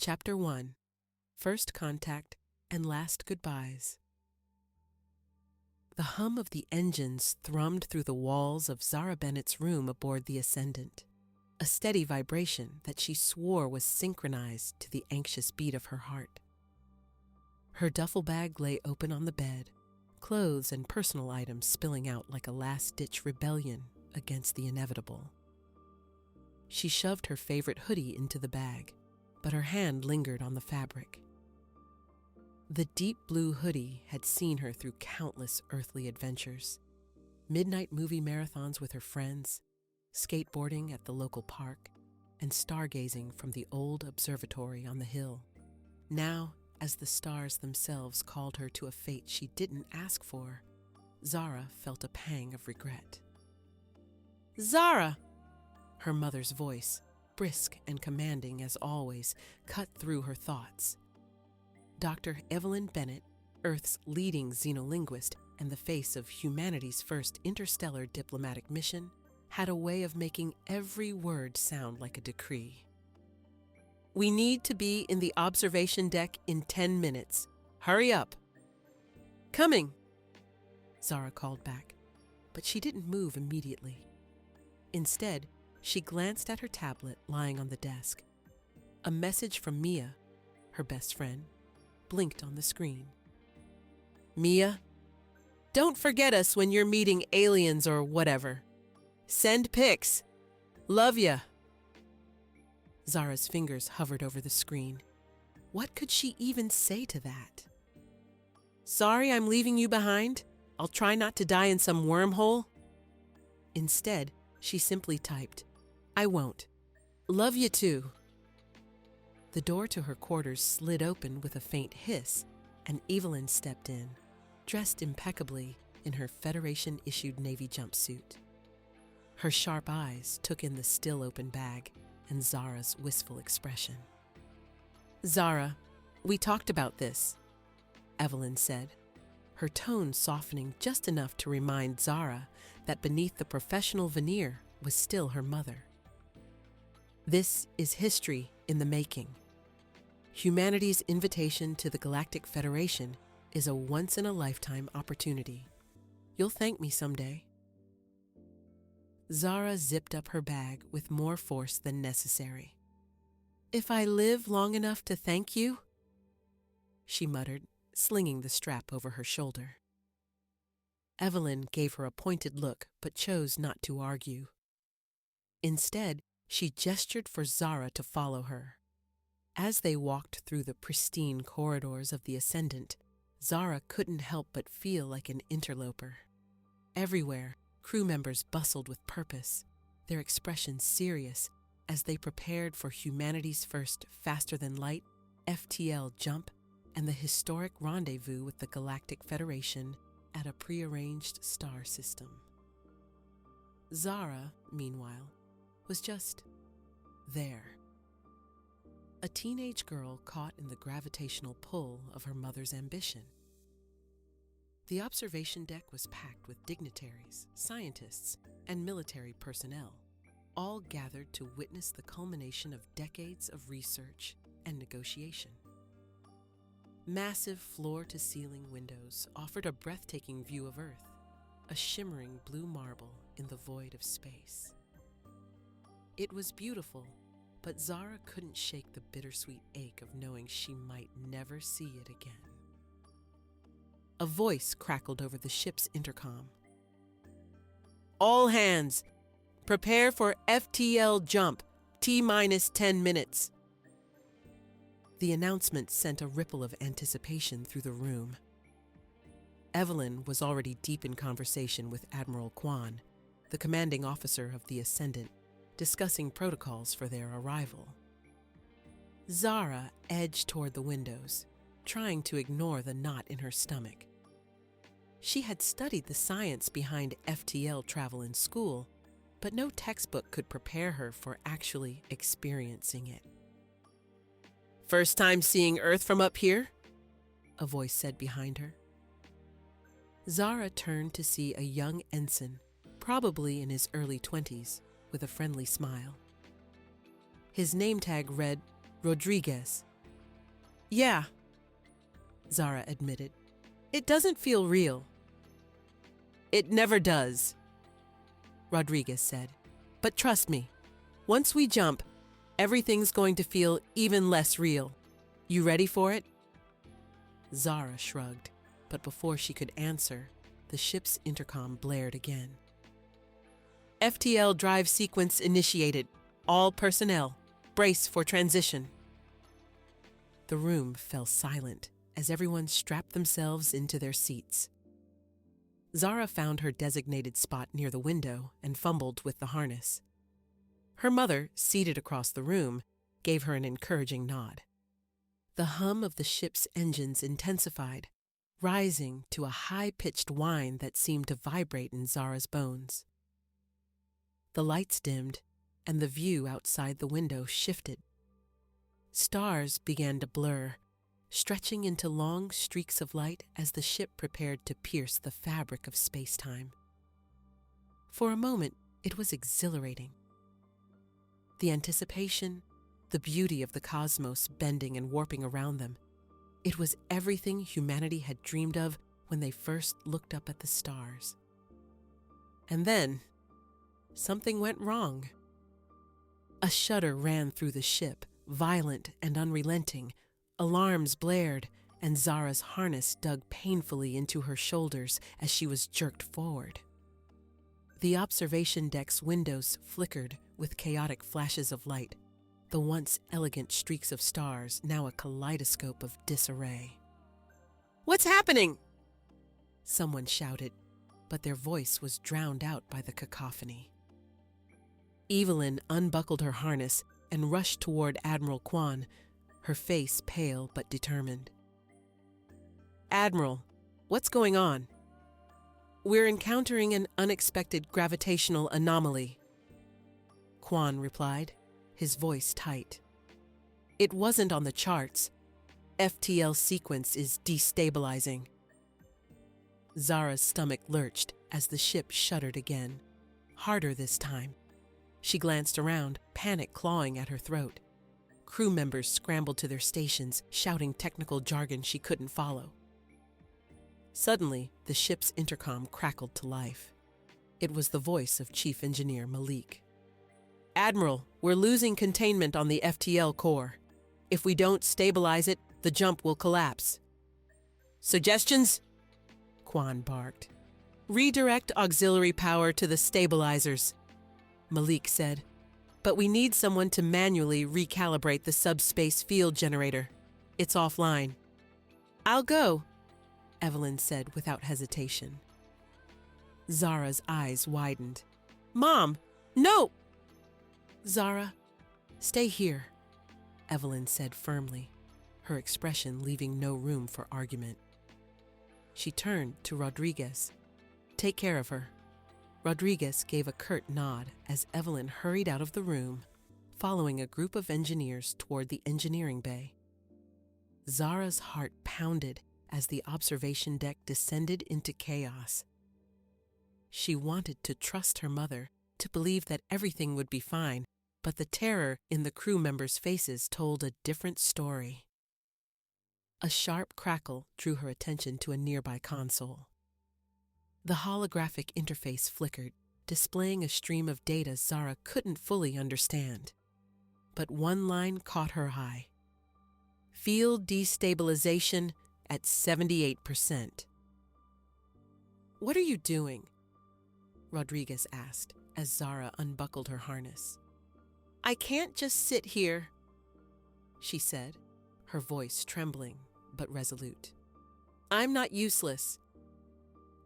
Chapter 1 First Contact and Last Goodbyes. The hum of the engines thrummed through the walls of Zara Bennett's room aboard the Ascendant, a steady vibration that she swore was synchronized to the anxious beat of her heart. Her duffel bag lay open on the bed, clothes and personal items spilling out like a last-ditch rebellion against the inevitable. She shoved her favorite hoodie into the bag, but her hand lingered on the fabric. The deep blue hoodie had seen her through countless earthly adventures, midnight movie marathons with her friends, skateboarding at the local park, and stargazing from the old observatory on the hill. Now, as the stars themselves called her to a fate she didn't ask for, Zara felt a pang of regret. "Zara!" Her mother's voice, brisk and commanding as always, cut through her thoughts. Dr. Evelyn Bennett, Earth's leading xenolinguist and the face of humanity's first interstellar diplomatic mission, had a way of making every word sound like a decree. "We need to be in the observation deck in 10 minutes. Hurry up." "Coming," Zara called back, but she didn't move immediately. Instead, she glanced at her tablet lying on the desk. A message from Mia, her best friend, blinked on the screen. "Mia, don't forget us when you're meeting aliens or whatever. Send pics. Love ya." Zara's fingers hovered over the screen. What could she even say to that? "Sorry I'm leaving you behind. I'll try not to die in some wormhole." Instead, she simply typed, "I won't. Love you too." The door to her quarters slid open with a faint hiss, and Evelyn stepped in, dressed impeccably in her Federation-issued Navy jumpsuit. Her sharp eyes took in the still open bag and Zara's wistful expression. "Zara, we talked about this," Evelyn said, her tone softening just enough to remind Zara that beneath the professional veneer was still her mother. "This is history in the making. Humanity's invitation to the Galactic Federation is a once-in-a-lifetime opportunity. You'll thank me someday." Zara zipped up her bag with more force than necessary. "If I live long enough to thank you?" she muttered, slinging the strap over her shoulder. Evelyn gave her a pointed look but chose not to argue. Instead, she gestured for Zara to follow her. As they walked through the pristine corridors of the Ascendant, Zara couldn't help but feel like an interloper. Everywhere, crew members bustled with purpose, their expressions serious as they prepared for humanity's first faster-than-light FTL jump and the historic rendezvous with the Galactic Federation at a prearranged star system. Zara, meanwhile, was just there. A teenage girl caught in the gravitational pull of her mother's ambition. The observation deck was packed with dignitaries, scientists, and military personnel, all gathered to witness the culmination of decades of research and negotiation. Massive floor-to-ceiling windows offered a breathtaking view of Earth, a shimmering blue marble in the void of space. It was beautiful, but Zara couldn't shake the bittersweet ache of knowing she might never see it again. A voice crackled over the ship's intercom. "All hands, prepare for FTL jump, T-minus 10 minutes. The announcement sent a ripple of anticipation through the room. Evelyn was already deep in conversation with Admiral Kwan, the commanding officer of the Ascendant, discussing protocols for their arrival. Zara edged toward the windows, trying to ignore the knot in her stomach. She had studied the science behind FTL travel in school, but no textbook could prepare her for actually experiencing it. "First time seeing Earth from up here?" a voice said behind her. Zara turned to see a young ensign, probably in his early 20s, with a friendly smile. His name tag read Rodriguez, Yeah, Zara admitted. It doesn't feel real. It never does, Rodriguez said. But trust me, once we jump, everything's going to feel even less real. You ready for it? Zara shrugged, but before she could answer, the ship's intercom blared again. FTL drive sequence initiated. All personnel, brace for transition. The room fell silent as everyone strapped themselves into their seats. Zara found her designated spot near the window and fumbled with the harness. Her mother, seated across the room, gave her an encouraging nod. The hum of the ship's engines intensified, rising to a high-pitched whine that seemed to vibrate in Zara's bones. The lights dimmed, and the view outside the window shifted. Stars began to blur, stretching into long streaks of light as the ship prepared to pierce the fabric of space-time. For a moment, it was exhilarating. The anticipation, the beauty of the cosmos bending and warping around them, it was everything humanity had dreamed of when they first looked up at the stars. And then, something went wrong. A shudder ran through the ship, violent and unrelenting. Alarms blared, and Zara's harness dug painfully into her shoulders as she was jerked forward. The observation deck's windows flickered with chaotic flashes of light, the once elegant streaks of stars now a kaleidoscope of disarray. "What's happening?" someone shouted, but their voice was drowned out by the cacophony. Evelyn unbuckled her harness and rushed toward Admiral Kwan, her face pale but determined. "Admiral, what's going on?" "We're encountering an unexpected gravitational anomaly," Kwan replied, his voice tight. "It wasn't on the charts. FTL sequence is destabilizing." Zara's stomach lurched as the ship shuddered again, harder this time. She glanced around, panic clawing at her throat. Crew members scrambled to their stations, shouting technical jargon she couldn't follow. Suddenly, the ship's intercom crackled to life. It was the voice of Chief Engineer Malik. "Admiral, we're losing containment on the FTL core. If we don't stabilize it, the jump will collapse." "Suggestions?" Kwan barked. "Redirect auxiliary power to the stabilizers," Malik said. "But we need someone to manually recalibrate the subspace field generator. It's offline." "I'll go," Evelyn said without hesitation. Zara's eyes widened. "Mom, no!" "Zara, stay here," Evelyn said firmly, her expression leaving no room for argument. She turned to Rodriguez. "Take care of her." Rodriguez gave a curt nod as Evelyn hurried out of the room, following a group of engineers toward the engineering bay. Zara's heart pounded as the observation deck descended into chaos. She wanted to trust her mother, to believe that everything would be fine, but the terror in the crew members' faces told a different story. A sharp crackle drew her attention to a nearby console. The holographic interface flickered, displaying a stream of data Zara couldn't fully understand. But one line caught her eye. "Field destabilization at 78%. "What are you doing?" Rodriguez asked as Zara unbuckled her harness. "I can't just sit here," she said, her voice trembling but resolute. "I'm not useless."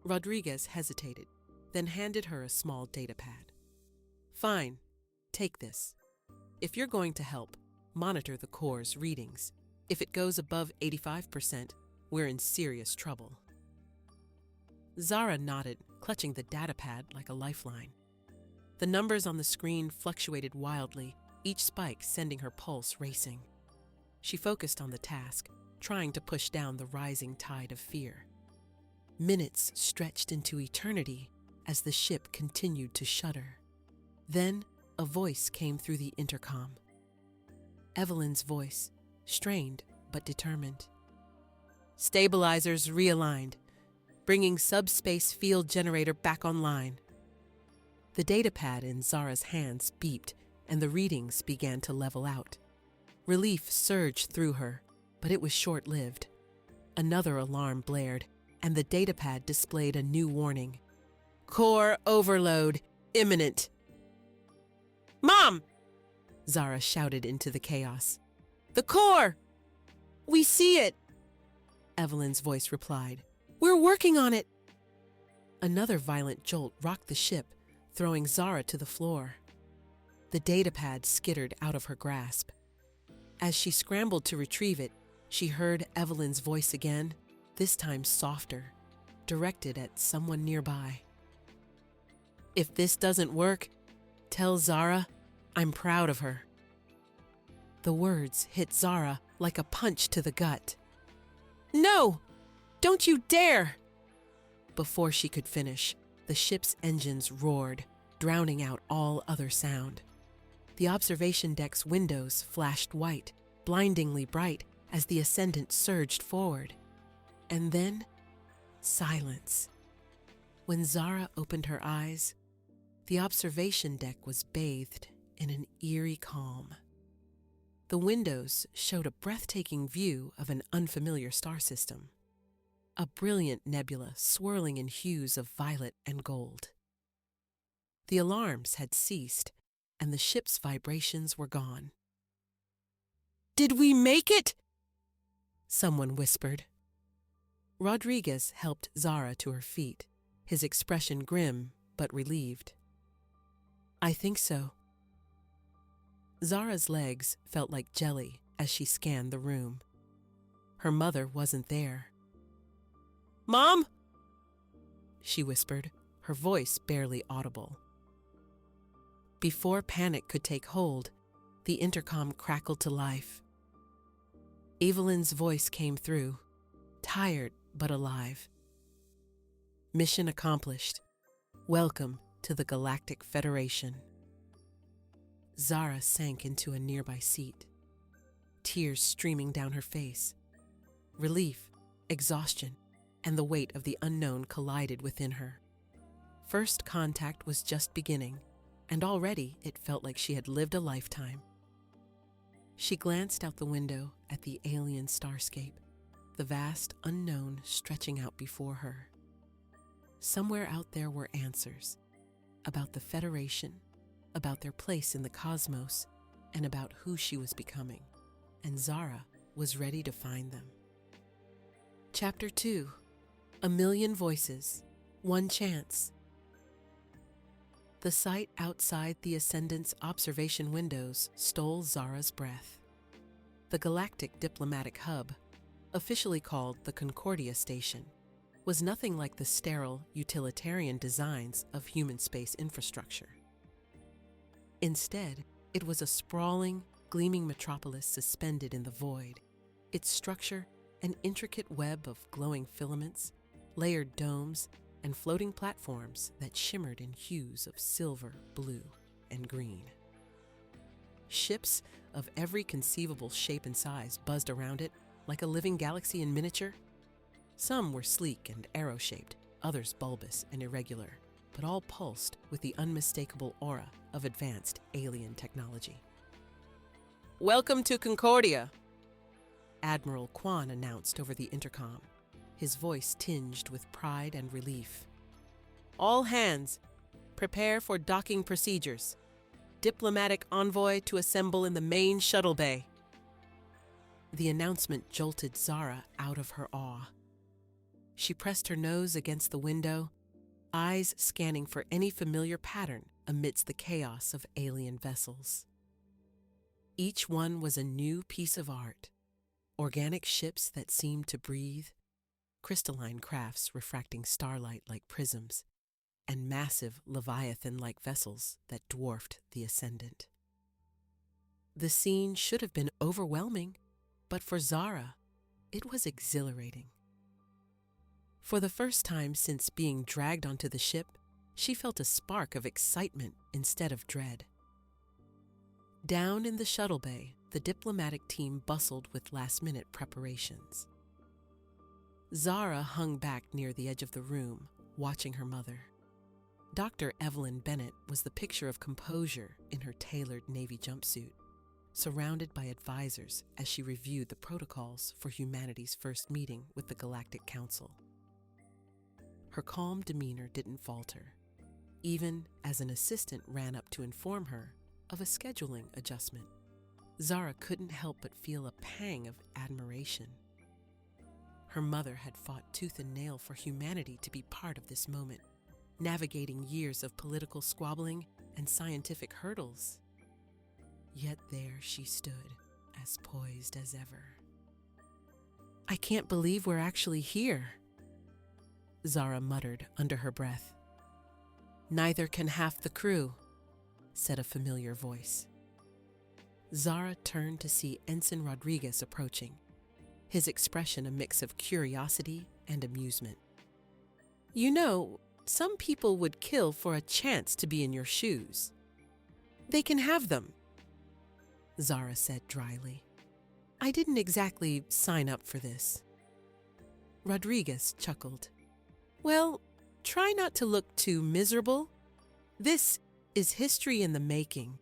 Rodriguez hesitated, then handed her a small datapad. "Fine, take this. If you're going to help, monitor the core's readings. If it goes above 85%, we're in serious trouble." Zara nodded, clutching the datapad like a lifeline. The numbers on the screen fluctuated wildly, each spike sending her pulse racing. She focused on the task, trying to push down the rising tide of fear. Minutes stretched into eternity as the ship continued to shudder. Then a voice came through the intercom. Evelyn's voice, strained but determined. Stabilizers realigned, bringing subspace field generator back online. The datapad in Zara's hands beeped, and the readings began to level out. Relief surged through her, but it was short-lived. Another alarm blared, and the datapad displayed a new warning. Core overload imminent. "Mom!" Zara shouted into the chaos. "The core! We see it!" Evelyn's voice replied. "We're working on it!" Another violent jolt rocked the ship, throwing Zara to the floor. The datapad skittered out of her grasp. As she scrambled to retrieve it, she heard Evelyn's voice again, this time softer, directed at someone nearby. "If this doesn't work, tell Zara I'm proud of her." The words hit Zara like a punch to the gut. "No! Don't you dare!" Before she could finish, the ship's engines roared, drowning out all other sound. The observation deck's windows flashed white, blindingly bright, as the Ascendant surged forward. And then, silence. When Zara opened her eyes, the observation deck was bathed in an eerie calm. The windows showed a breathtaking view of an unfamiliar star system, a brilliant nebula swirling in hues of violet and gold. The alarms had ceased, and the ship's vibrations were gone. "Did we make it?" someone whispered. Rodriguez helped Zara to her feet, his expression grim but relieved. "I think so." Zara's legs felt like jelly as she scanned the room. Her mother wasn't there. "Mom?" she whispered, her voice barely audible. Before panic could take hold, the intercom crackled to life. Evelyn's voice came through, tired but alive. "Mission accomplished. Welcome to the Galactic Federation." Zara sank into a nearby seat, tears streaming down her face. Relief, exhaustion, and the weight of the unknown collided within her. First contact was just beginning, and already it felt like she had lived a lifetime. She glanced out the window at the alien starscape, the vast unknown stretching out before her. Somewhere out there were answers about the Federation, about their place in the cosmos, and about who she was becoming, and Zara was ready to find them. Chapter 2: A Million Voices, One Chance. The sight outside the Ascendant's observation windows stole Zara's breath. The Galactic Diplomatic Hub, officially called the Concordia Station, was nothing like the sterile, utilitarian designs of human space infrastructure. Instead, it was a sprawling, gleaming metropolis suspended in the void, its structure an intricate web of glowing filaments, layered domes, and floating platforms that shimmered in hues of silver, blue, and green. Ships of every conceivable shape and size buzzed around it like a living galaxy in miniature. Some were sleek and arrow-shaped, others bulbous and irregular, but all pulsed with the unmistakable aura of advanced alien technology. "Welcome to Concordia," Admiral Kwan announced over the intercom, his voice tinged with pride and relief. "All hands, prepare for docking procedures. Diplomatic envoy to assemble in the main shuttle bay." The announcement jolted Zara out of her awe. She pressed her nose against the window, eyes scanning for any familiar pattern amidst the chaos of alien vessels. Each one was a new piece of art. Organic ships that seemed to breathe, crystalline crafts refracting starlight like prisms, and massive Leviathan-like vessels that dwarfed the Ascendant. The scene should have been overwhelming, but for Zara, it was exhilarating. For the first time since being dragged onto the ship, she felt a spark of excitement instead of dread. Down in the shuttle bay, the diplomatic team bustled with last-minute preparations. Zara hung back near the edge of the room, watching her mother. Dr. Evelyn Bennett was the picture of composure in her tailored Navy jumpsuit, surrounded by advisors as she reviewed the protocols for humanity's first meeting with the Galactic Council. Her calm demeanor didn't falter, even as an assistant ran up to inform her of a scheduling adjustment. Zara couldn't help but feel a pang of admiration. Her mother had fought tooth and nail for humanity to be part of this moment, navigating years of political squabbling and scientific hurdles. Yet there she stood, as poised as ever. "I can't believe we're actually here," Zara muttered under her breath. "Neither can half the crew," said a familiar voice. Zara turned to see Ensign Rodriguez approaching, his expression a mix of curiosity and amusement. "You know, some people would kill for a chance to be in your shoes. They can have them," Zara said dryly. "I didn't exactly sign up for this." Rodriguez chuckled. "Well, try not to look too miserable. This is history in the making."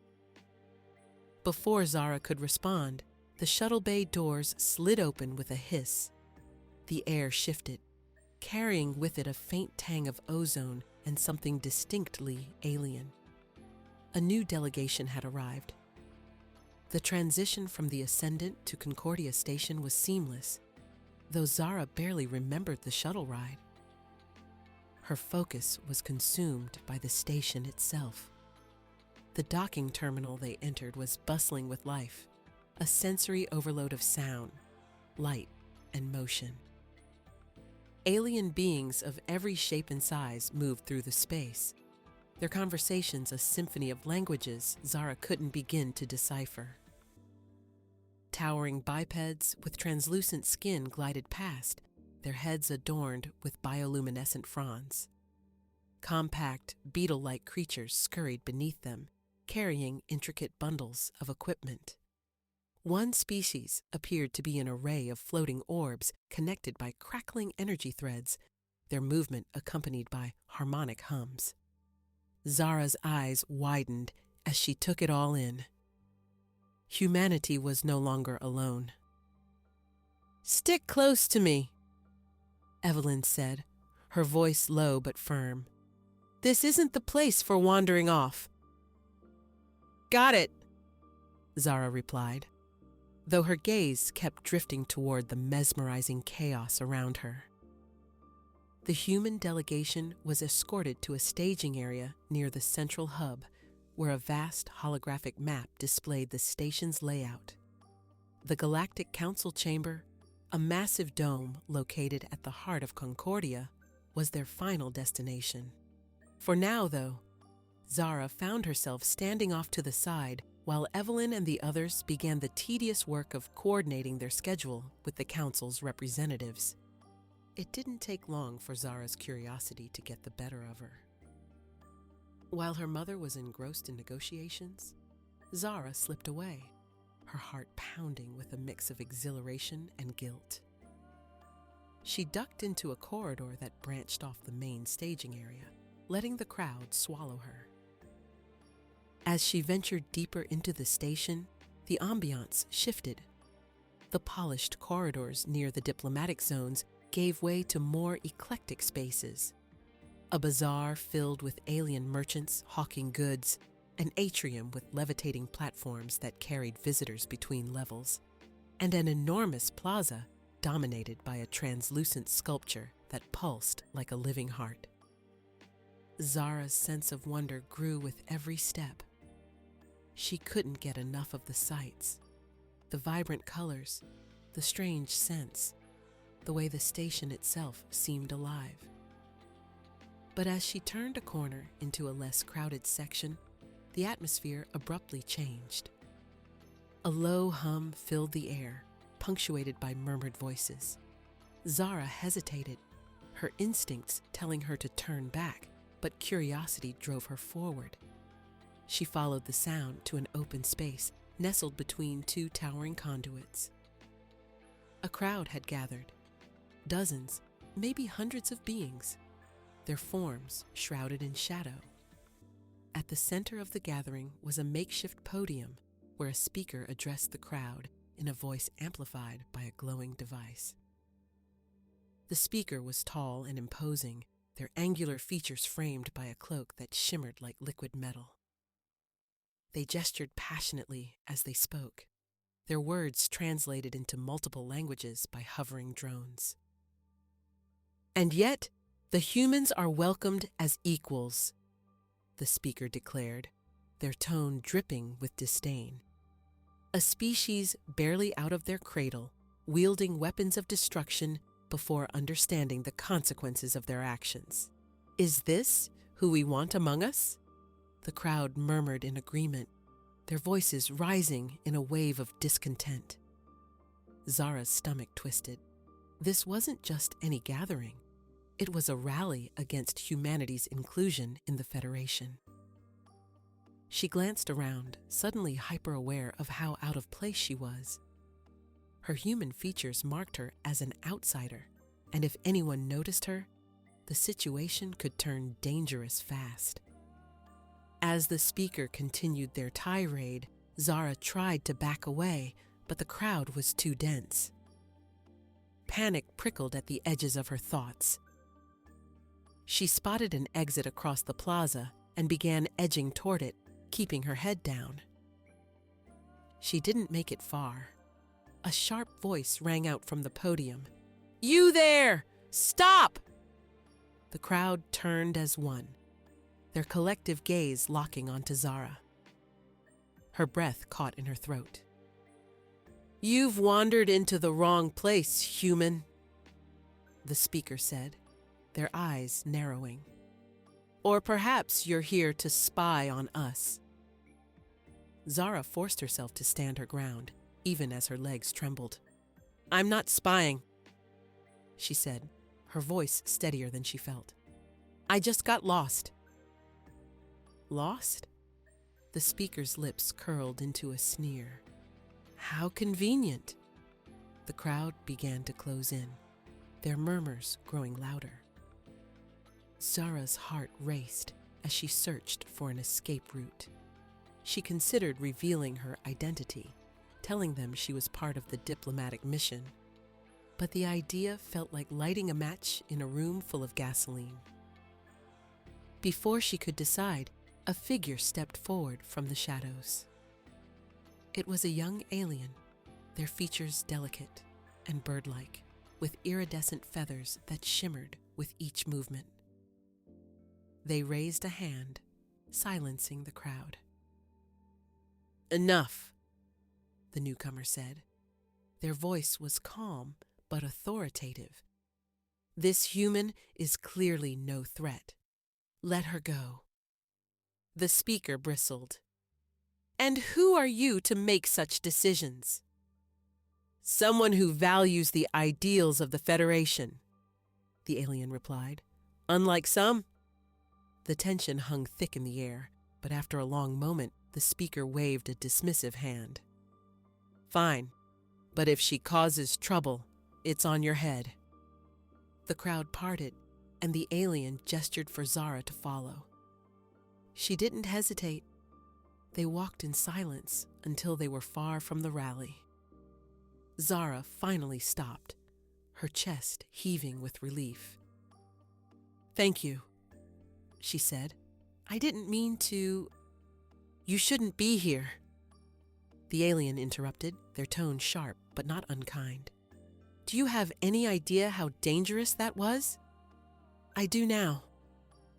Before Zara could respond, the shuttle bay doors slid open with a hiss. The air shifted, carrying with it a faint tang of ozone and something distinctly alien. A new delegation had arrived. The transition from the Ascendant to Concordia Station was seamless, though Zara barely remembered the shuttle ride. Her focus was consumed by the station itself. The docking terminal they entered was bustling with life, a sensory overload of sound, light, and motion. Alien beings of every shape and size moved through the space, their conversations a symphony of languages Zara couldn't begin to decipher. Towering bipeds with translucent skin glided past, their heads adorned with bioluminescent fronds. Compact, beetle-like creatures scurried beneath them, carrying intricate bundles of equipment. One species appeared to be an array of floating orbs connected by crackling energy threads, their movement accompanied by harmonic hums. Zara's eyes widened as she took it all in. Humanity was no longer alone. "Stick close to me," Evelyn said, her voice low but firm. "This isn't the place for wandering off." "Got it," Zara replied, though her gaze kept drifting toward the mesmerizing chaos around her. The human delegation was escorted to a staging area near the central hub, where a vast holographic map displayed the station's layout. The Galactic Council chamber, a massive dome located at the heart of Concordia, was their final destination. For now, though, Zara found herself standing off to the side while Evelyn and the others began the tedious work of coordinating their schedule with the Council's representatives. It didn't take long for Zara's curiosity to get the better of her. While her mother was engrossed in negotiations, Zara slipped away, her heart pounding with a mix of exhilaration and guilt. She ducked into a corridor that branched off the main staging area, letting the crowd swallow her. As she ventured deeper into the station, the ambiance shifted. The polished corridors near the diplomatic zones gave way to more eclectic spaces. A bazaar filled with alien merchants hawking goods, an atrium with levitating platforms that carried visitors between levels, and an enormous plaza dominated by a translucent sculpture that pulsed like a living heart. Zara's sense of wonder grew with every step. She couldn't get enough of the sights, the vibrant colors, the strange scents, the way the station itself seemed alive. But as she turned a corner into a less crowded section, the atmosphere abruptly changed. A low hum filled the air, punctuated by murmured voices. Zara hesitated, her instincts telling her to turn back, but curiosity drove her forward. She followed the sound to an open space nestled between two towering conduits. A crowd had gathered, dozens, maybe hundreds of beings, their forms shrouded in shadow. At the center of the gathering was a makeshift podium where a speaker addressed the crowd in a voice amplified by a glowing device. The speaker was tall and imposing, their angular features framed by a cloak that shimmered like liquid metal. They gestured passionately as they spoke, their words translated into multiple languages by hovering drones. "And yet, the humans are welcomed as equals," the speaker declared, their tone dripping with disdain. "A species barely out of their cradle, wielding weapons of destruction before understanding the consequences of their actions. Is this who we want among us?" The crowd murmured in agreement, their voices rising in a wave of discontent. Zara's stomach twisted. This wasn't just any gathering. It was a rally against humanity's inclusion in the Federation. She glanced around, suddenly hyper-aware of how out of place she was. Her human features marked her as an outsider, and if anyone noticed her, the situation could turn dangerous fast. As the speaker continued their tirade, Zara tried to back away, but the crowd was too dense. Panic prickled at the edges of her thoughts. She spotted an exit across the plaza and began edging toward it, keeping her head down. She didn't make it far. A sharp voice rang out from the podium. "You there! Stop!" The crowd turned as one, their collective gaze locking onto Zara. Her breath caught in her throat. "You've wandered into the wrong place, human," the speaker said, their eyes narrowing. "Or perhaps you're here to spy on us." Zara forced herself to stand her ground, even as her legs trembled. "I'm not spying," she said, her voice steadier than she felt. "I just got lost." "Lost?" The speaker's lips curled into a sneer. "How convenient." The crowd began to close in, their murmurs growing louder. Zara's heart raced as she searched for an escape route. She considered revealing her identity, telling them she was part of the diplomatic mission. But the idea felt like lighting a match in a room full of gasoline. Before she could decide, a figure stepped forward from the shadows. It was a young alien, their features delicate and bird-like, with iridescent feathers that shimmered with each movement. They raised a hand, silencing the crowd. "Enough," the newcomer said. Their voice was calm but authoritative. "This human is clearly no threat. Let her go." The speaker bristled. "And who are you to make such decisions?" "Someone who values the ideals of the Federation," the alien replied. "Unlike some." The tension hung thick in the air, but after a long moment, the speaker waved a dismissive hand. "Fine, but if she causes trouble, it's on your head." The crowd parted, and the alien gestured for Zara to follow. She didn't hesitate. They walked in silence until they were far from the rally. Zara finally stopped, her chest heaving with relief. "Thank you," she said. "I didn't mean to—" "You shouldn't be here," the alien interrupted, their tone sharp but not unkind. "Do you have any idea how dangerous that was?" "I do now,"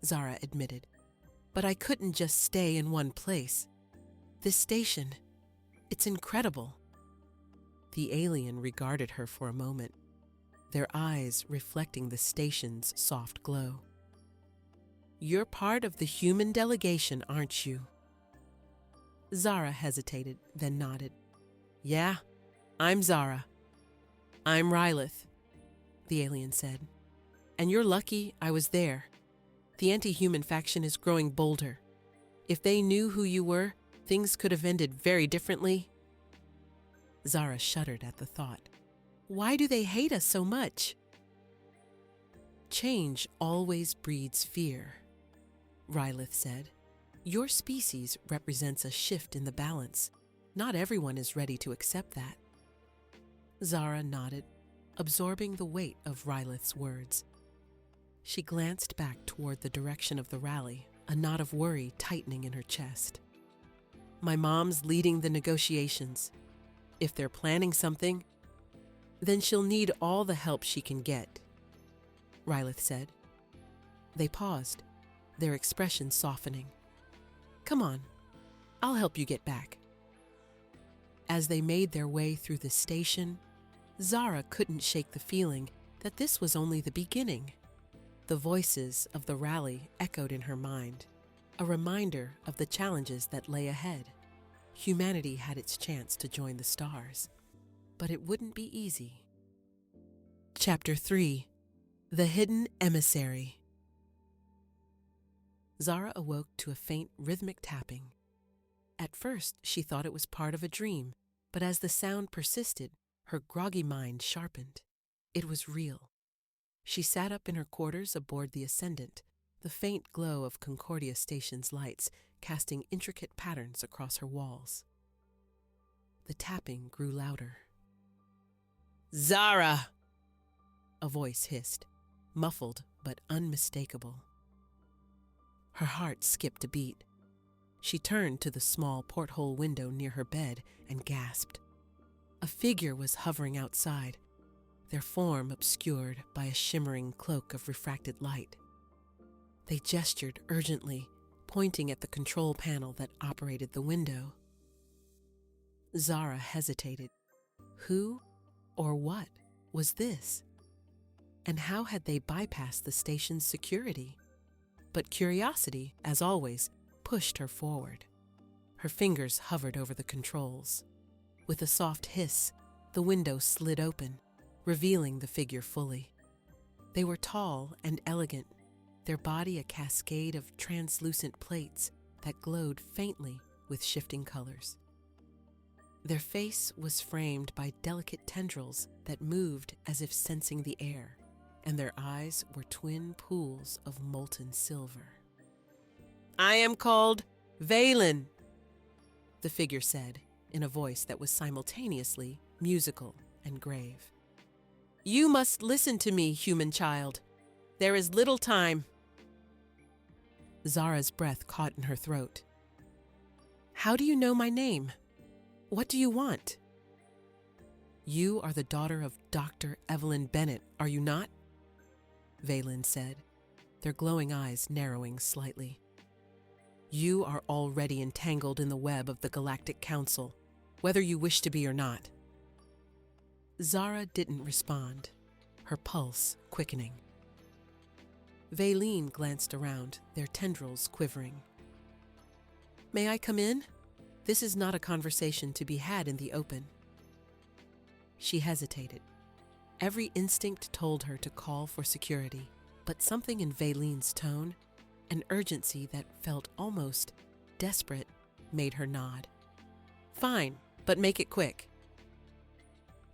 Zara admitted. "But I couldn't just stay in one place. This station, it's incredible." The alien regarded her for a moment, their eyes reflecting the station's soft glow. "You're part of the human delegation, aren't you?" Zara hesitated, then nodded. "Yeah, I'm Zara." "I'm Rylith," the alien said. "And you're lucky I was there. The anti-human faction is growing bolder. If they knew who you were, things could have ended very differently." Zara shuddered at the thought. Why do they hate us so much? Change always breeds fear, Rylith said. Your species represents a shift in the balance. Not everyone is ready to accept that. Zara nodded, absorbing the weight of Rylith's words. She glanced back toward the direction of the rally, a knot of worry tightening in her chest. My mom's leading the negotiations. If they're planning something, then she'll need all the help she can get, Rylith said. They paused, their expression softening. Come on, I'll help you get back. As they made their way through the station, Zara couldn't shake the feeling that this was only the beginning. The voices of the rally echoed in her mind, a reminder of the challenges that lay ahead. Humanity had its chance to join the stars, but it wouldn't be easy. Chapter 3: The Hidden Emissary. Zara awoke to a faint rhythmic tapping. At first, she thought it was part of a dream, but as the sound persisted, her groggy mind sharpened. It was real. She sat up in her quarters aboard the Ascendant, the faint glow of Concordia Station's lights casting intricate patterns across her walls. The tapping grew louder. Zara! A voice hissed, muffled but unmistakable. Her heart skipped a beat. She turned to the small porthole window near her bed and gasped. A figure was hovering outside, their form obscured by a shimmering cloak of refracted light. They gestured urgently, pointing at the control panel that operated the window. Zara hesitated. Who or what was this? And how had they bypassed the station's security? But curiosity, as always, pushed her forward. Her fingers hovered over the controls. With a soft hiss, the window slid open, revealing the figure fully. They were tall and elegant, their body a cascade of translucent plates that glowed faintly with shifting colors. Their face was framed by delicate tendrils that moved as if sensing the air, and their eyes were twin pools of molten silver. I am called Valen, the figure said in a voice that was simultaneously musical and grave. You must listen to me, human child. There is little time. Zara's breath caught in her throat. How do you know my name? What do you want? You are the daughter of Dr. Evelyn Bennett, are you not? Valen said, their glowing eyes narrowing slightly. You are already entangled in the web of the Galactic Council, whether you wish to be or not. Zara didn't respond, her pulse quickening. Valine glanced around, their tendrils quivering. May I come in? This is not a conversation to be had in the open. She hesitated. Every instinct told her to call for security, but something in Valine's tone, an urgency that felt almost desperate, made her nod. Fine, but make it quick.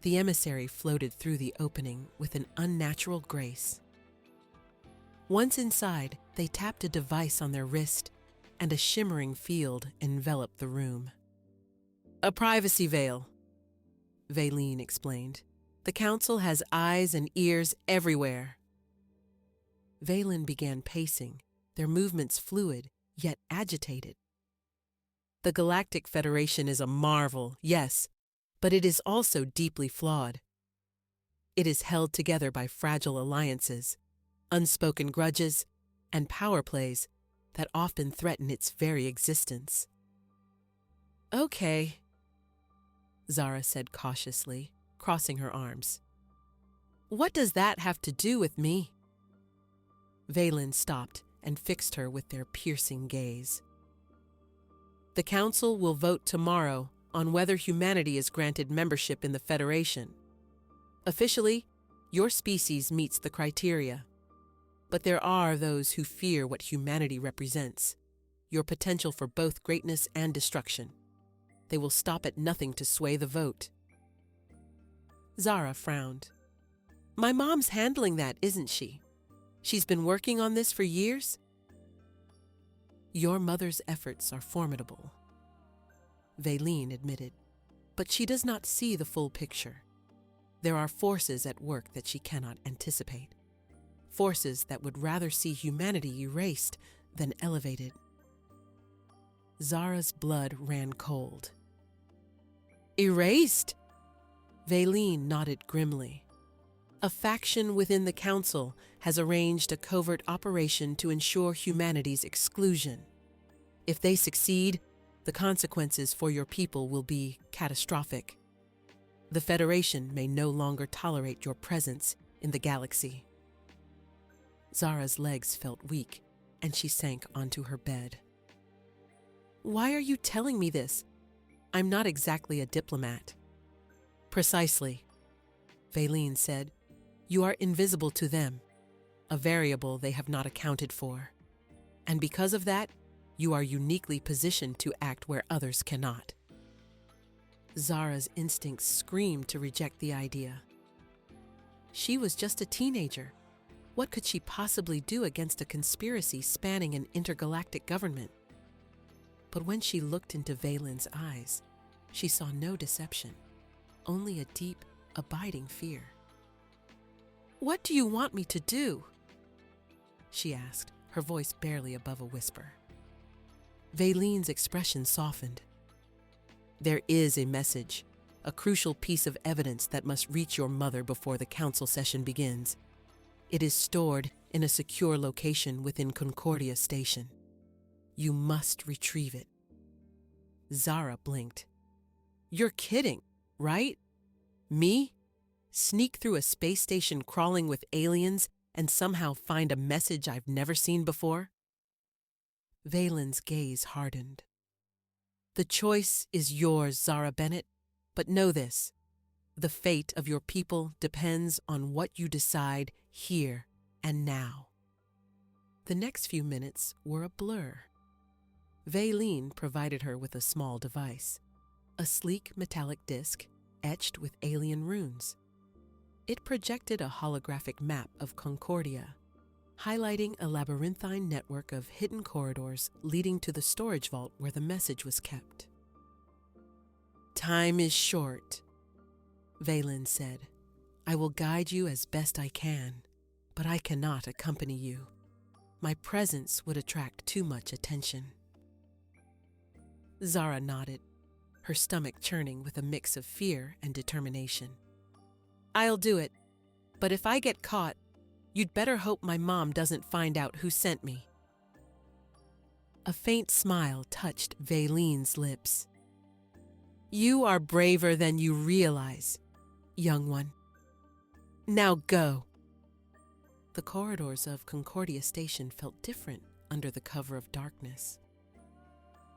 The emissary floated through the opening with an unnatural grace. Once inside, they tapped a device on their wrist, and a shimmering field enveloped the room. A privacy veil, Valine explained. The council has eyes and ears everywhere. Valen began pacing, their movements fluid, yet agitated. The Galactic Federation is a marvel, yes, but it is also deeply flawed. It is held together by fragile alliances, unspoken grudges, and power plays that often threaten its very existence. Okay, Zara said cautiously, crossing her arms. What does that have to do with me? Valen stopped and fixed her with their piercing gaze. The Council will vote tomorrow on whether humanity is granted membership in the Federation. Officially, your species meets the criteria. But there are those who fear what humanity represents, your potential for both greatness and destruction. They will stop at nothing to sway the vote. Zara frowned. My mom's handling that, isn't she? She's been working on this for years? Your mother's efforts are formidable, Valine admitted, but she does not see the full picture. There are forces at work that she cannot anticipate. Forces that would rather see humanity erased than elevated. Zara's blood ran cold. Erased? Valine nodded grimly. A faction within the Council has arranged a covert operation to ensure humanity's exclusion. If they succeed, the consequences for your people will be catastrophic. The Federation may no longer tolerate your presence in the galaxy. Zara's legs felt weak, and she sank onto her bed. Why are you telling me this? I'm not exactly a diplomat. Precisely, Valine said. You are invisible to them, a variable they have not accounted for. And because of that, you are uniquely positioned to act where others cannot. Zara's instincts screamed to reject the idea. She was just a teenager. What could she possibly do against a conspiracy spanning an intergalactic government? But when she looked into Valine's eyes, she saw no deception, only a deep, abiding fear. What do you want me to do? She asked, her voice barely above a whisper. Valine's expression softened. There is a message, a crucial piece of evidence that must reach your mother before the council session begins. It is stored in a secure location within Concordia Station. You must retrieve it. Zara blinked. You're kidding, right? Me? Sneak through a space station crawling with aliens and somehow find a message I've never seen before? Valine's gaze hardened. The choice is yours, Zara Bennett, but know this. The fate of your people depends on what you decide here and now. The next few minutes were a blur. Valine provided her with a small device, a sleek metallic disc etched with alien runes. It projected a holographic map of Concordia, highlighting a labyrinthine network of hidden corridors leading to the storage vault where the message was kept. Time is short, Valine said. I will guide you as best I can, but I cannot accompany you. My presence would attract too much attention. Zara nodded, her stomach churning with a mix of fear and determination. I'll do it, but if I get caught, you'd better hope my mom doesn't find out who sent me. A faint smile touched Valine's lips. You are braver than you realize, young one. Now go. The corridors of Concordia Station felt different under the cover of darkness.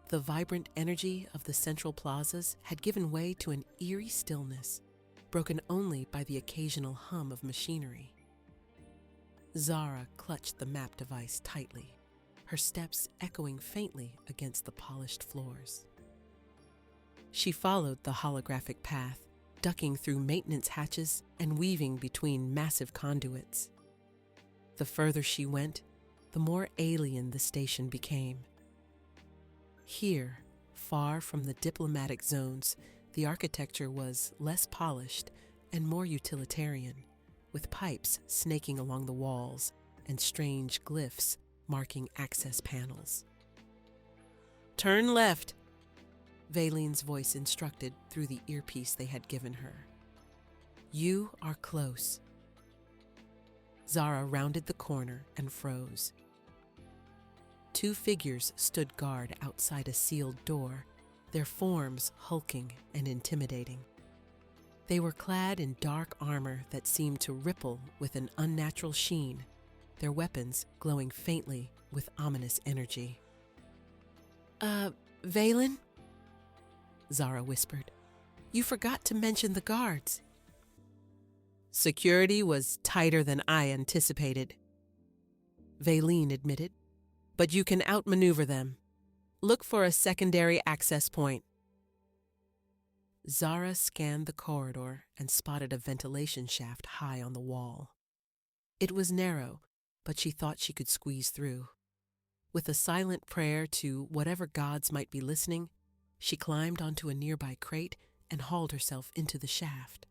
The vibrant energy of the central plazas had given way to an eerie stillness, broken only by the occasional hum of machinery. Zara clutched the map device tightly, her steps echoing faintly against the polished floors. She followed the holographic path, ducking through maintenance hatches and weaving between massive conduits. The further she went, the more alien the station became. Here, far from the diplomatic zones, the architecture was less polished and more utilitarian, with pipes snaking along the walls and strange glyphs marking access panels. Turn left, Valine's voice instructed through the earpiece they had given her. You are close. Zara rounded the corner and froze. Two figures stood guard outside a sealed door, their forms hulking and intimidating. They were clad in dark armor that seemed to ripple with an unnatural sheen, their weapons glowing faintly with ominous energy. Valine? Zara whispered. You forgot to mention the guards. Security was tighter than I anticipated, Valine admitted, but you can outmaneuver them. Look for a secondary access point. Zara scanned the corridor and spotted a ventilation shaft high on the wall. It was narrow, but she thought she could squeeze through. With a silent prayer to whatever gods might be listening, she climbed onto a nearby crate and hauled herself into the shaft.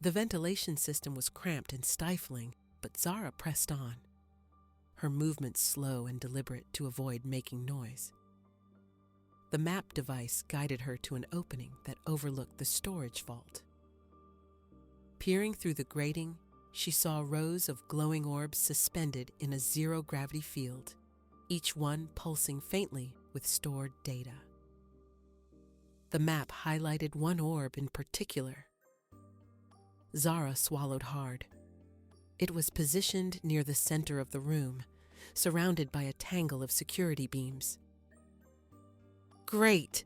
The ventilation system was cramped and stifling, but Zara pressed on, her movements slow and deliberate to avoid making noise. The map device guided her to an opening that overlooked the storage vault. Peering through the grating, she saw rows of glowing orbs suspended in a zero-gravity field, each one pulsing faintly with stored data. The map highlighted one orb in particular. Zara swallowed hard. It was positioned near the center of the room, surrounded by a tangle of security beams. "Great,"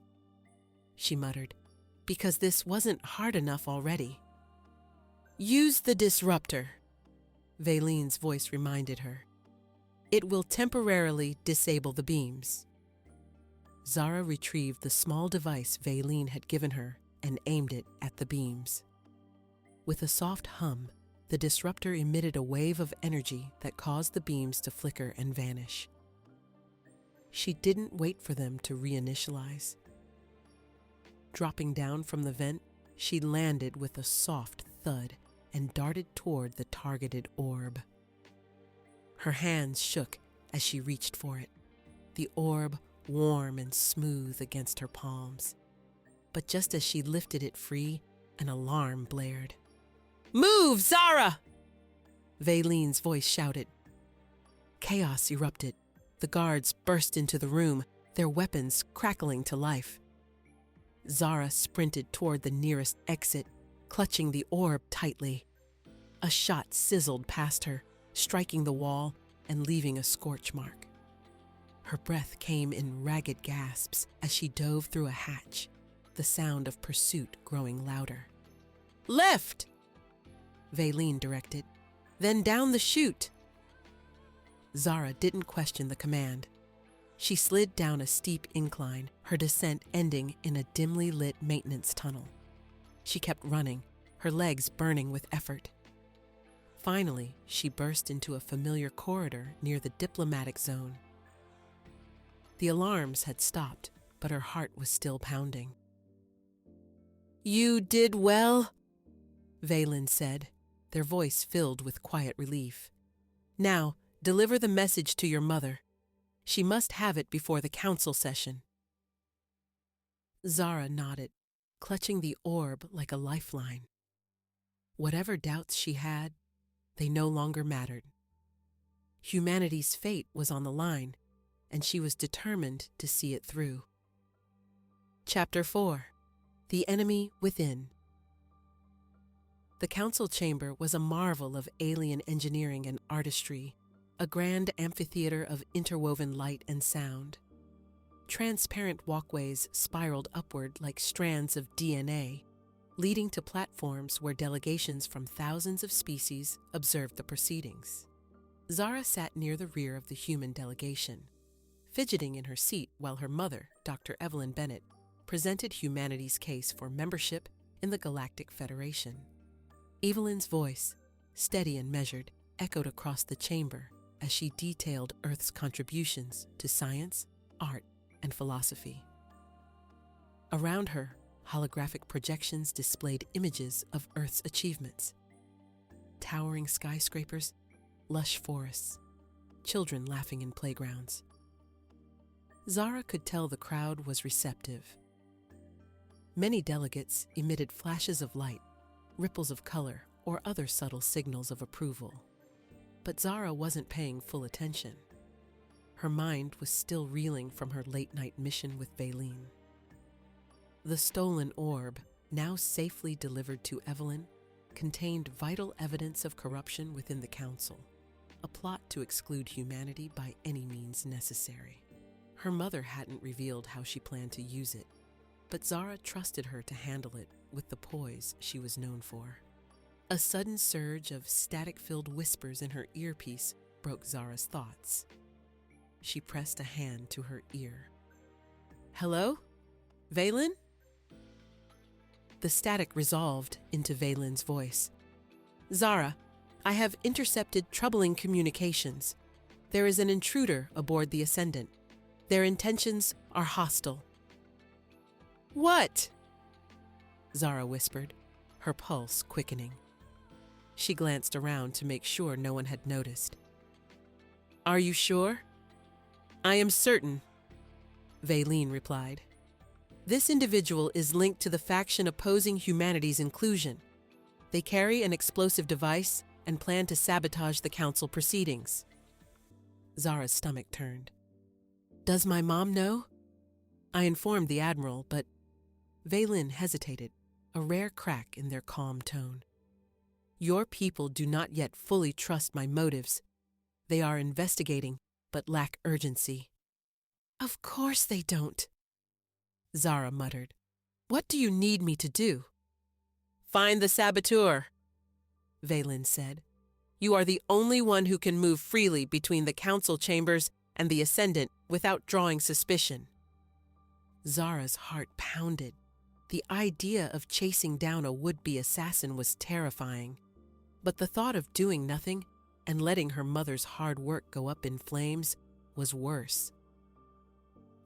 she muttered, because this wasn't hard enough already. "Use the disruptor," Valine's voice reminded her. "It will temporarily disable the beams." Zara retrieved the small device Valine had given her and aimed it at the beams. With a soft hum, the disruptor emitted a wave of energy that caused the beams to flicker and vanish. She didn't wait for them to reinitialize. Dropping down from the vent, she landed with a soft thud and darted toward the targeted orb. Her hands shook as she reached for it, the orb warm and smooth against her palms. But just as she lifted it free, an alarm blared. "Move, Zara!" Valine's voice shouted. Chaos erupted. The guards burst into the room, their weapons crackling to life. Zara sprinted toward the nearest exit, clutching the orb tightly. A shot sizzled past her, striking the wall and leaving a scorch mark. Her breath came in ragged gasps as she dove through a hatch, the sound of pursuit growing louder. "Left!" Valine directed. "Then down the chute." Zara didn't question the command. She slid down a steep incline, her descent ending in a dimly lit maintenance tunnel. She kept running, her legs burning with effort. Finally, she burst into a familiar corridor near the diplomatic zone. The alarms had stopped, but her heart was still pounding. "You did well," Valine said, their voice filled with quiet relief. "Now, deliver the message to your mother. She must have it before the council session." Zara nodded, clutching the orb like a lifeline. Whatever doubts she had, they no longer mattered. Humanity's fate was on the line, and she was determined to see it through. Chapter 4: The Enemy Within. The council chamber was a marvel of alien engineering and artistry, a grand amphitheater of interwoven light and sound. Transparent walkways spiraled upward like strands of DNA, leading to platforms where delegations from thousands of species observed the proceedings. Zara sat near the rear of the human delegation, fidgeting in her seat while her mother, Dr. Evelyn Bennett, presented humanity's case for membership in the Galactic Federation. Evelyn's voice, steady and measured, echoed across the chamber as she detailed Earth's contributions to science, art, and philosophy. Around her, holographic projections displayed images of Earth's achievements: towering skyscrapers, lush forests, children laughing in playgrounds. Zara could tell the crowd was receptive. Many delegates emitted flashes of light, ripples of color, or other subtle signals of approval. But Zara wasn't paying full attention. Her mind was still reeling from her late-night mission with Valine. The stolen orb, now safely delivered to Evelyn, contained vital evidence of corruption within the council, a plot to exclude humanity by any means necessary. Her mother hadn't revealed how she planned to use it, but Zara trusted her to handle it with the poise she was known for. A sudden surge of static-filled whispers in her earpiece broke Zara's thoughts. She pressed a hand to her ear. "Hello? Valine?" the static resolved into Vaylin's voice. Zara, I have intercepted troubling communications. There is an intruder aboard the Ascendant. Their intentions are hostile. What? Zara whispered, her pulse quickening. She glanced around to make sure no one had noticed. Are you sure? I am certain, Vaylin replied. This individual is linked to the faction opposing humanity's inclusion. They carry an explosive device and plan to sabotage the council proceedings. Zara's stomach turned. Does my mom know? I informed the Admiral, but Vaylin hesitated, a rare crack in their calm tone. Your people do not yet fully trust my motives. They are investigating, but lack urgency. Of course they don't, Zara muttered. What do you need me to do? Find the saboteur, Vaylin said. You are the only one who can move freely between the council chambers and the Ascendant without drawing suspicion. Zara's heart pounded. The idea of chasing down a would-be assassin was terrifying, but the thought of doing nothing and letting her mother's hard work go up in flames was worse.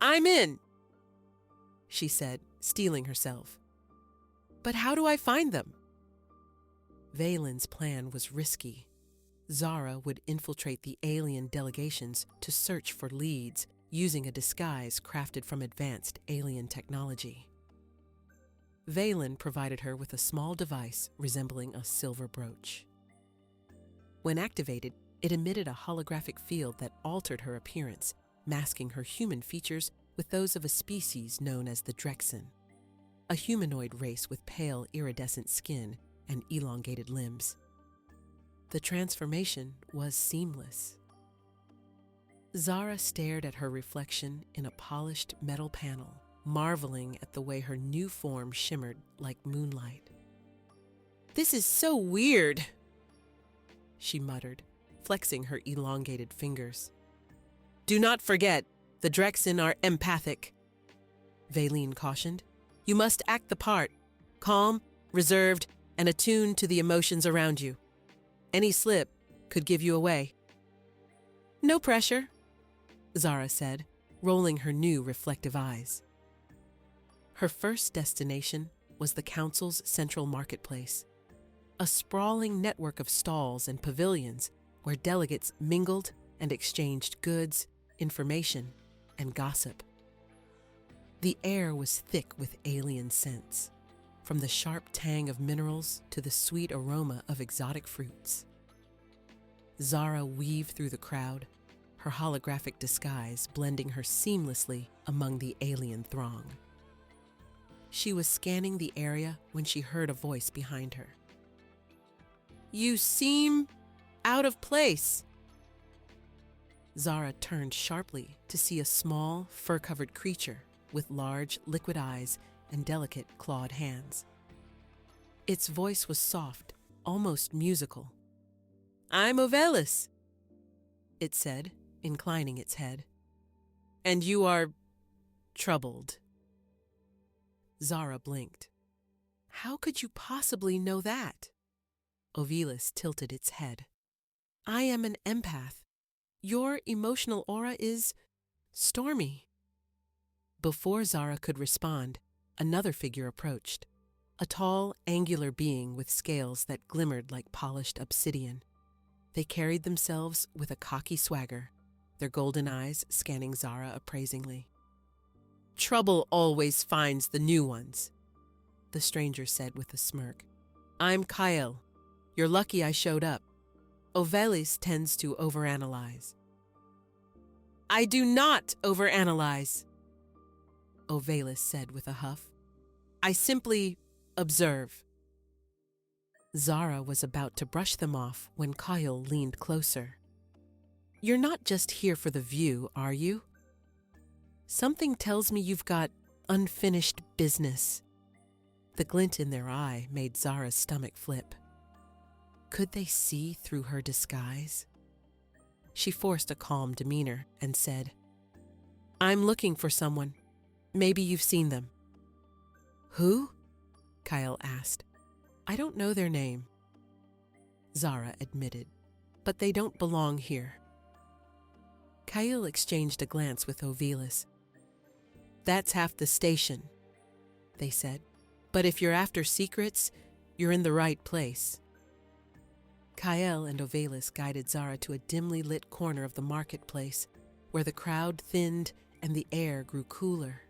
I'm in, she said, steeling herself. But how do I find them? Vaylin's plan was risky. Zara would infiltrate the alien delegations to search for leads using a disguise crafted from advanced alien technology. Vaylin provided her with a small device resembling a silver brooch. When activated, it emitted a holographic field that altered her appearance, masking her human features with those of a species known as the Drexen, a humanoid race with pale iridescent skin and elongated limbs. The transformation was seamless. Zara stared at her reflection in a polished metal panel, marveling at the way her new form shimmered like moonlight. This is so weird, she muttered, flexing her elongated fingers. Do not forget, the Drexen are empathic, Vaylin cautioned. You must act the part, calm, reserved, and attuned to the emotions around you. Any slip could give you away. No pressure, Zara said, rolling her new reflective eyes. Her first destination was the council's central marketplace, a sprawling network of stalls and pavilions where delegates mingled and exchanged goods, information, and gossip. The air was thick with alien scents, from the sharp tang of minerals to the sweet aroma of exotic fruits. Zara weaved through the crowd, her holographic disguise blending her seamlessly among the alien throng. She was scanning the area when she heard a voice behind her. You seem out of place. Zara turned sharply to see a small, fur-covered creature with large, liquid eyes and delicate, clawed hands. Its voice was soft, almost musical. I'm Ovelis, it said, inclining its head. And you are troubled. Zara blinked. How could you possibly know that? Ovelis tilted its head. I am an empath. Your emotional aura is stormy. Before Zara could respond, another figure approached, a tall, angular being with scales that glimmered like polished obsidian. They carried themselves with a cocky swagger, their golden eyes scanning Zara appraisingly. Trouble always finds the new ones, the stranger said with a smirk. I'm Kyle. You're lucky I showed up. Ovelis tends to overanalyze. I do not overanalyze, Ovelis said with a huff. I simply observe. Zara was about to brush them off when Kyle leaned closer. You're not just here for the view, are you? Something tells me you've got unfinished business. The glint in their eye made Zara's stomach flip. Could they see through her disguise? She forced a calm demeanor and said, I'm looking for someone. Maybe you've seen them. Who? Kyle asked. I don't know their name, Zara admitted, but they don't belong here. Kyle exchanged a glance with Ovelis. That's half the station, they said, but if you're after secrets, you're in the right place. Kyle and Ovelis guided Zara to a dimly lit corner of the marketplace, where the crowd thinned and the air grew cooler.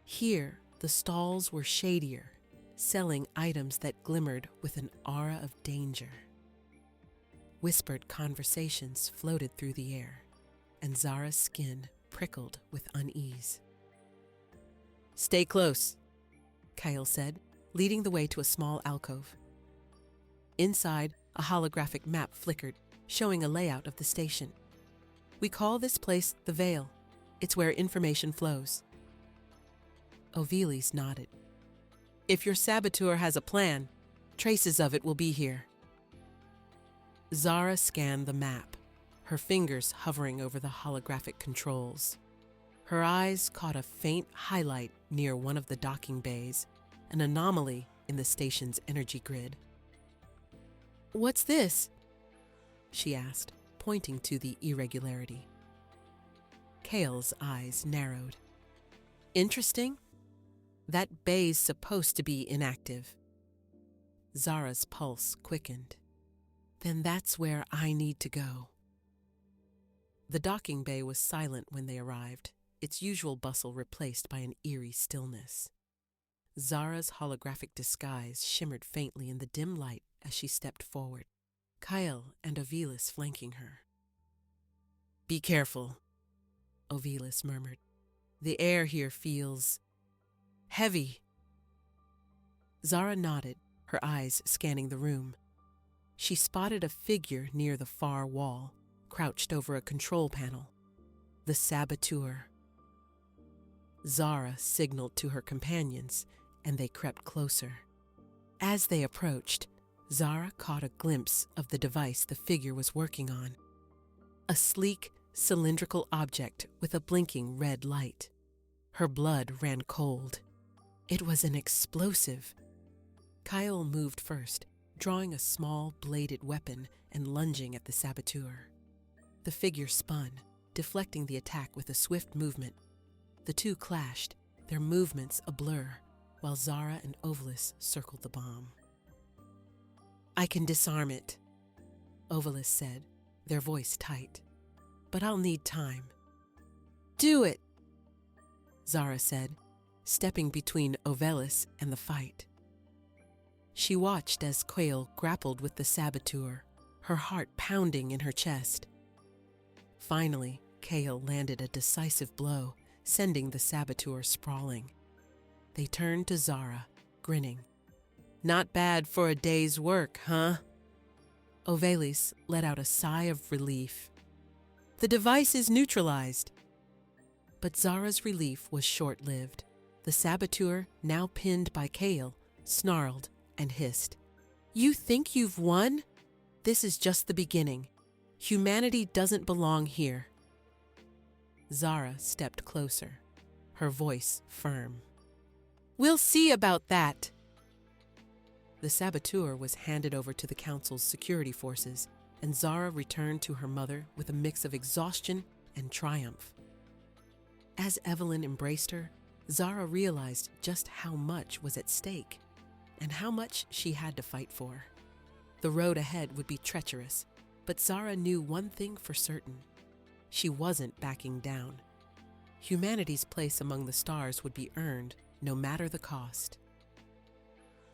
Here, the stalls were shadier, selling items that glimmered with an aura of danger. Whispered conversations floated through the air, and Zara's skin prickled with unease. Stay close, Kyle said, leading the way to a small alcove. Inside, a holographic map flickered, showing a layout of the station. We call this place the Veil. It's where information flows. Ovelis nodded. If your saboteur has a plan, traces of it will be here. Zara scanned the map, her fingers hovering over the holographic controls. Her eyes caught a faint highlight near one of the docking bays, an anomaly in the station's energy grid. What's this? She asked, pointing to the irregularity. Kale's eyes narrowed. Interesting. That bay's supposed to be inactive. Zara's pulse quickened. Then that's where I need to go. The docking bay was silent when they arrived, its usual bustle replaced by an eerie stillness. Zara's holographic disguise shimmered faintly in the dim light as she stepped forward, Kyle and Ovelis flanking her. Be careful, Ovelis murmured. The air here feels heavy. Zara nodded, her eyes scanning the room. She spotted a figure near the far wall, crouched over a control panel. The saboteur. Zara signaled to her companions, and they crept closer. As they approached, Zara caught a glimpse of the device the figure was working on. A sleek, cylindrical object with a blinking red light. Her blood ran cold. It was an explosive. Kyle moved first, drawing a small bladed weapon and lunging at the saboteur. The figure spun, deflecting the attack with a swift movement. The two clashed, their movements a blur, while Zara and Ovelis circled the bomb. I can disarm it, Ovelis said, their voice tight. But I'll need time. Do it, Zara said, stepping between Ovelis and the fight. She watched as Quail grappled with the saboteur, her heart pounding in her chest. Finally, Kale landed a decisive blow, sending the saboteur sprawling. They turned to Zara, grinning. Not bad for a day's work, huh? Ovelis let out a sigh of relief. The device is neutralized. But Zara's relief was short-lived. The saboteur, now pinned by Kale, snarled and hissed. You think you've won? This is just the beginning. Humanity doesn't belong here. Zara stepped closer, her voice firm. We'll see about that. The saboteur was handed over to the Council's security forces, and Zara returned to her mother with a mix of exhaustion and triumph. As Evelyn embraced her, Zara realized just how much was at stake and how much she had to fight for. The road ahead would be treacherous, but Zara knew one thing for certain. She wasn't backing down. Humanity's place among the stars would be earned, no matter the cost.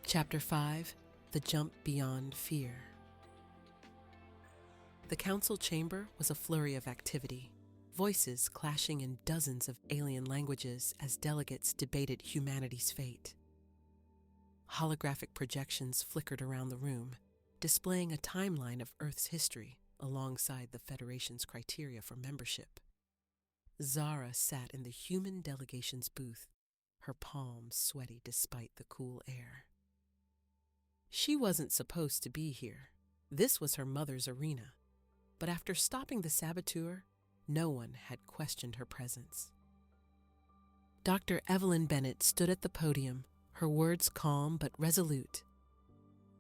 Chapter 5, The Jump Beyond Fear. The council chamber was a flurry of activity, voices clashing in dozens of alien languages as delegates debated humanity's fate. Holographic projections flickered around the room, displaying a timeline of Earth's history alongside the Federation's criteria for membership. Zara sat in the human delegation's booth, her palms sweaty despite the cool air. She wasn't supposed to be here. This was her mother's arena. But after stopping the saboteur, no one had questioned her presence. Dr. Evelyn Bennett stood at the podium, her words calm but resolute.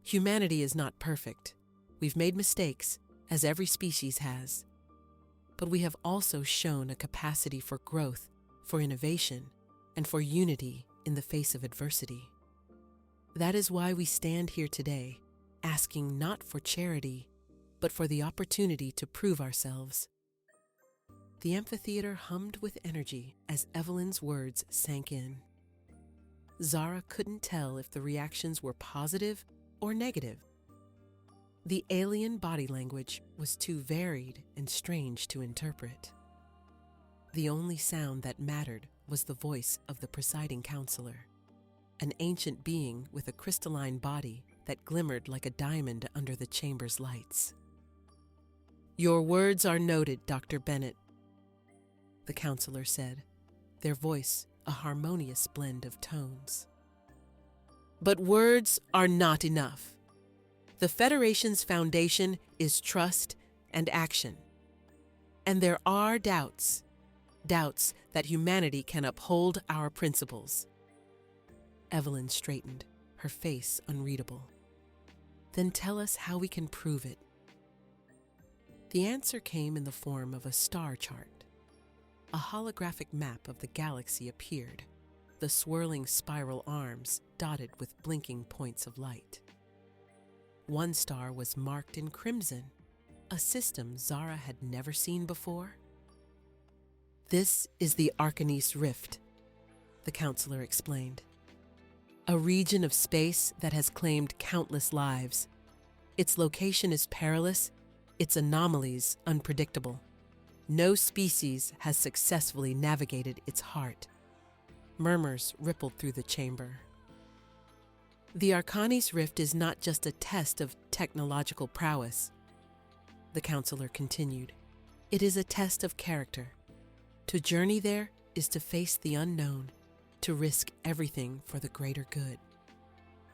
Humanity is not perfect. We've made mistakes, as every species has. But we have also shown a capacity for growth, for innovation, and for unity in the face of adversity. That is why we stand here today, asking not for charity, but for the opportunity to prove ourselves. The amphitheater hummed with energy as Evelyn's words sank in. Zara couldn't tell if the reactions were positive or negative. The alien body language was too varied and strange to interpret. The only sound that mattered was the voice of the presiding counselor, an ancient being with a crystalline body that glimmered like a diamond under the chamber's lights. "Your words are noted, Dr. Bennett," the counselor said, their voice a harmonious blend of tones. "But words are not enough. The Federation's foundation is trust and action. And there are doubts that humanity can uphold our principles." Evelyn straightened, her face unreadable. "Then tell us how we can prove it." The answer came in the form of a star chart. A holographic map of the galaxy appeared, the swirling spiral arms dotted with blinking points of light. One star was marked in crimson, a system Zara had never seen before. "This is the Arkanis Rift," the counselor explained. "A region of space that has claimed countless lives. Its location is perilous, its anomalies unpredictable. No species has successfully navigated its heart." Murmurs rippled through the chamber. "The Arkanis Rift is not just a test of technological prowess," the counselor continued. "It is a test of character. To journey there is to face the unknown, to risk everything for the greater good.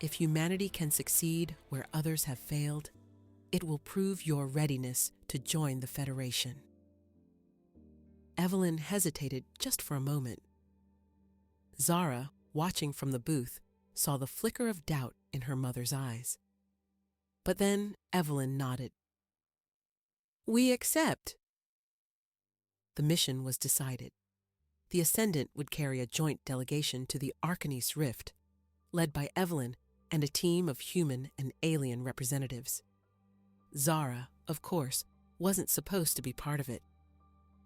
If humanity can succeed where others have failed, it will prove your readiness to join the Federation." Evelyn hesitated just for a moment. Zara, watching from the booth, saw the flicker of doubt in her mother's eyes. But then Evelyn nodded. "We accept." The mission was decided. The Ascendant would carry a joint delegation to the Arkanis Rift, led by Evelyn and a team of human and alien representatives. Zara, of course, wasn't supposed to be part of it.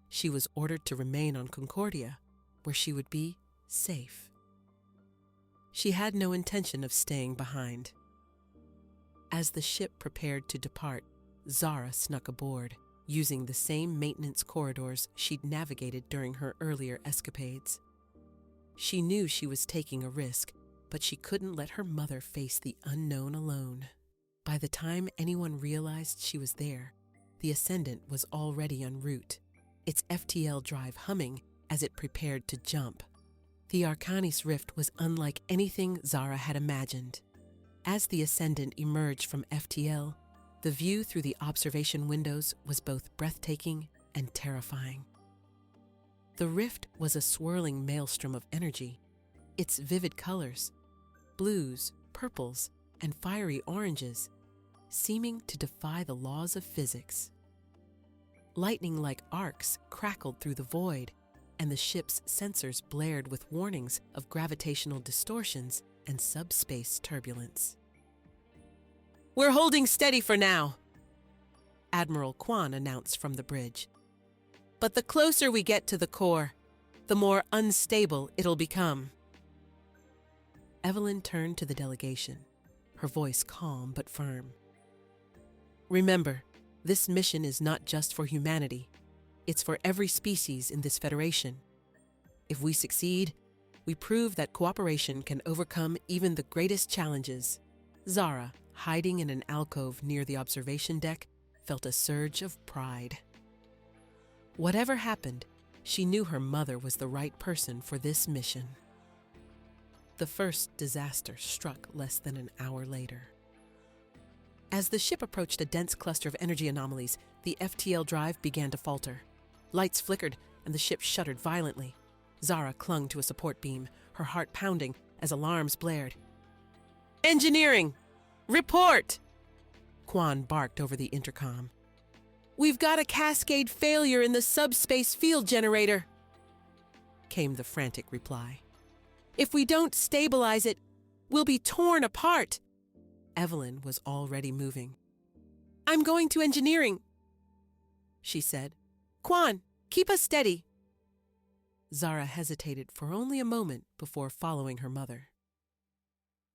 She was ordered to remain on Concordia, where she would be safe. She had no intention of staying behind. As the ship prepared to depart, Zara snuck aboard, using the same maintenance corridors she'd navigated during her earlier escapades. She knew she was taking a risk, but she couldn't let her mother face the unknown alone. By the time anyone realized she was there, the Ascendant was already en route, its FTL drive humming as it prepared to jump. The Arkanis Rift was unlike anything Zara had imagined. As the Ascendant emerged from FTL, the view through the observation windows was both breathtaking and terrifying. The rift was a swirling maelstrom of energy, its vivid colors, blues, purples, and fiery oranges, seeming to defy the laws of physics. Lightning-like arcs crackled through the void, and the ship's sensors blared with warnings of gravitational distortions and subspace turbulence. "We're holding steady for now," Admiral Kwan announced from the bridge. "But the closer we get to the core, the more unstable it'll become." Evelyn turned to the delegation, her voice calm but firm. "Remember, this mission is not just for humanity. It's for every species in this Federation. If we succeed, we prove that cooperation can overcome even the greatest challenges." Zara, hiding in an alcove near the observation deck, felt a surge of pride. Whatever happened, she knew her mother was the right person for this mission. The first disaster struck less than an hour later. As the ship approached a dense cluster of energy anomalies, the FTL drive began to falter. Lights flickered, and the ship shuddered violently. Zara clung to a support beam, her heart pounding as alarms blared. "Engineering! Report!" Quan barked over the intercom. "We've got a cascade failure in the subspace field generator," came the frantic reply. "If we don't stabilize it, we'll be torn apart." Evelyn was already moving. "I'm going to engineering," she said. "Quan, keep us steady." Zara hesitated for only a moment before following her mother.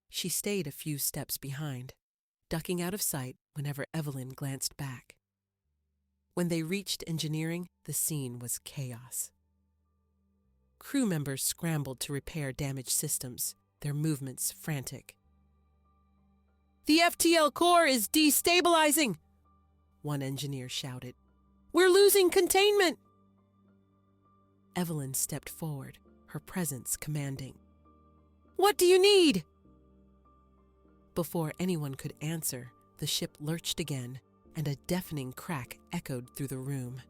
She stayed a few steps behind, ducking out of sight whenever Evelyn glanced back. When they reached engineering, the scene was chaos. Crew members scrambled to repair damaged systems, their movements frantic. "The FTL core is destabilizing," one engineer shouted. "We're losing containment." Evelyn stepped forward, her presence commanding. "What do you need?" Before anyone could answer, the ship lurched again, and a deafening crack echoed through the room.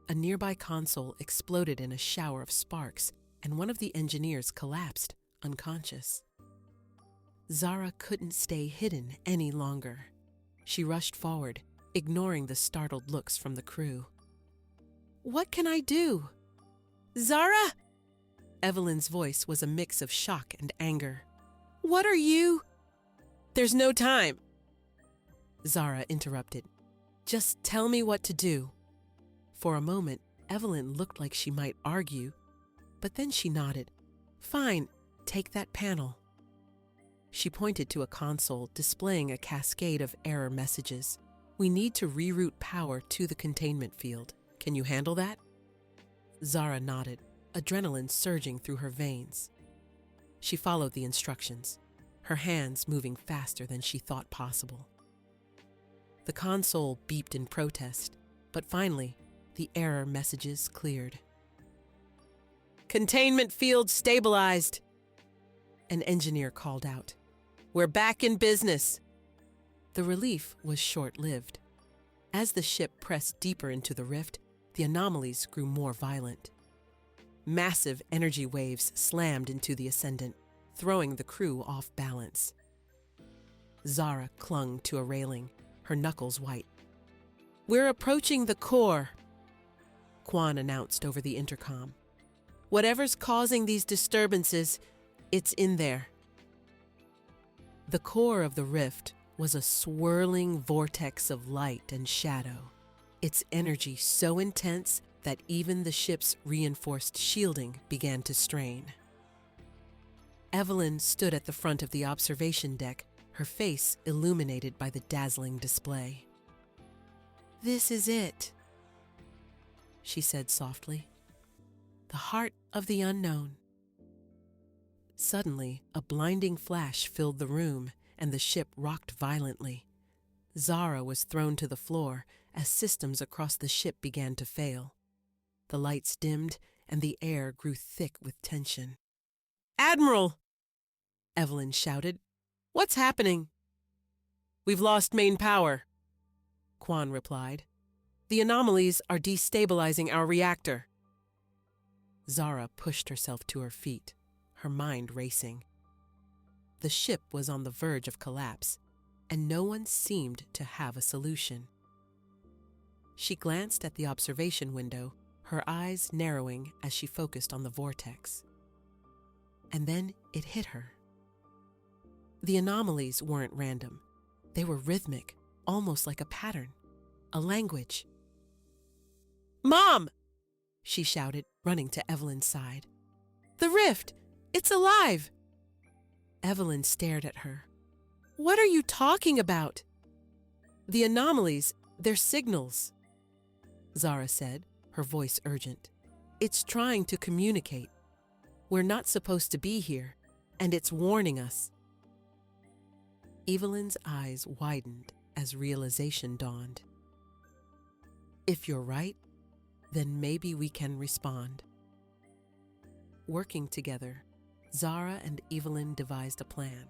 A nearby console exploded in a shower of sparks, and one of the engineers collapsed, unconscious. Zara couldn't stay hidden any longer. She rushed forward, ignoring the startled looks from the crew. "What can I do?" "Zara?" Evelyn's voice was a mix of shock and anger. "What are you—" "There's no time," Zara interrupted. "Just tell me what to do." For a moment, Evelyn looked like she might argue, but then she nodded. "Fine, take that panel." She pointed to a console displaying a cascade of error messages. "We need to reroute power to the containment field. Can you handle that?" Zara nodded, adrenaline surging through her veins. She followed the instructions, her hands moving faster than she thought possible. The console beeped in protest, but finally, the error messages cleared. "Containment field stabilized," an engineer called out. "We're back in business." The relief was short-lived. As the ship pressed deeper into the rift, the anomalies grew more violent. Massive energy waves slammed into the Ascendant, throwing the crew off balance. Zara clung to a railing, her knuckles white. "We're approaching the core," Quan announced over the intercom. "Whatever's causing these disturbances, it's in there." The core of the rift was a swirling vortex of light and shadow, its energy so intense that even the ship's reinforced shielding began to strain. Evelyn stood at the front of the observation deck, her face illuminated by the dazzling display. "This is it," she said softly. "The heart of the unknown." Suddenly, a blinding flash filled the room, and the ship rocked violently. Zara was thrown to the floor as systems across the ship began to fail. The lights dimmed, and the air grew thick with tension. "Admiral!" Evelyn shouted. "What's happening?" "We've lost main power," Quan replied. "The anomalies are destabilizing our reactor." Zara pushed herself to her feet, her mind racing. The ship was on the verge of collapse, and no one seemed to have a solution. She glanced at the observation window, her eyes narrowing as she focused on the vortex. And then it hit her. The anomalies weren't random. They were rhythmic, almost like a pattern, a language. "Mom!" she shouted, running to Evelyn's side. "The rift! It's alive!" Evelyn stared at her. "What are you talking about?" "The anomalies, they're signals," Zara said, her voice urgent. "It's trying to communicate. We're not supposed to be here, and it's warning us." Evelyn's eyes widened as realization dawned. "If you're right, then maybe we can respond." Working together, Zara and Evelyn devised a plan.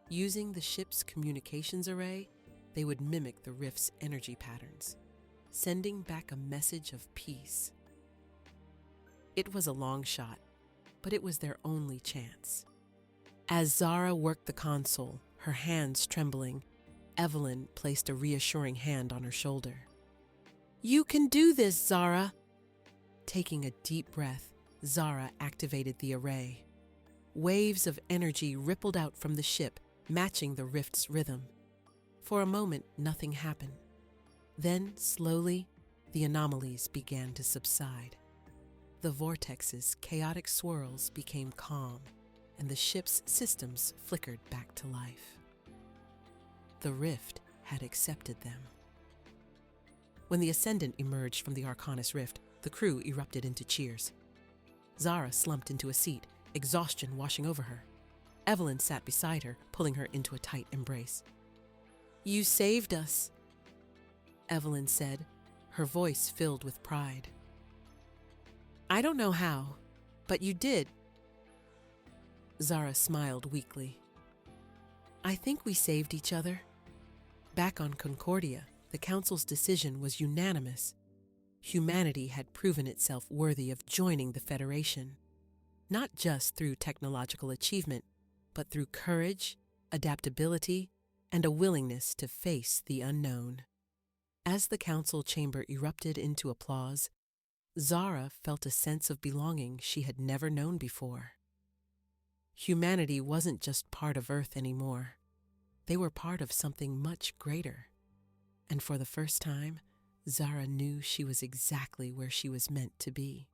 Using the ship's communications array, they would mimic the rift's energy patterns, sending back a message of peace. It was a long shot, but it was their only chance. As Zara worked the console, her hands trembling, Evelyn placed a reassuring hand on her shoulder. "You can do this, Zara!" Taking a deep breath, Zara activated the array. Waves of energy rippled out from the ship, matching the rift's rhythm. For a moment, nothing happened. Then, slowly, the anomalies began to subside. The vortex's chaotic swirls became calm, and the ship's systems flickered back to life. The rift had accepted them. When the Ascendant emerged from the Arkanis Rift, the crew erupted into cheers. Zara slumped into a seat, exhaustion washing over her. Evelyn sat beside her, pulling her into a tight embrace. "You saved us," Evelyn said, her voice filled with pride. "I don't know how, but you did." Zara smiled weakly. "I think we saved each other." Back on Concordia, the Council's decision was unanimous. Humanity had proven itself worthy of joining the Federation, not just through technological achievement, but through courage, adaptability, and a willingness to face the unknown. As the Council chamber erupted into applause, Zara felt a sense of belonging she had never known before. Humanity wasn't just part of Earth anymore. They were part of something much greater. And for the first time, Zara knew she was exactly where she was meant to be.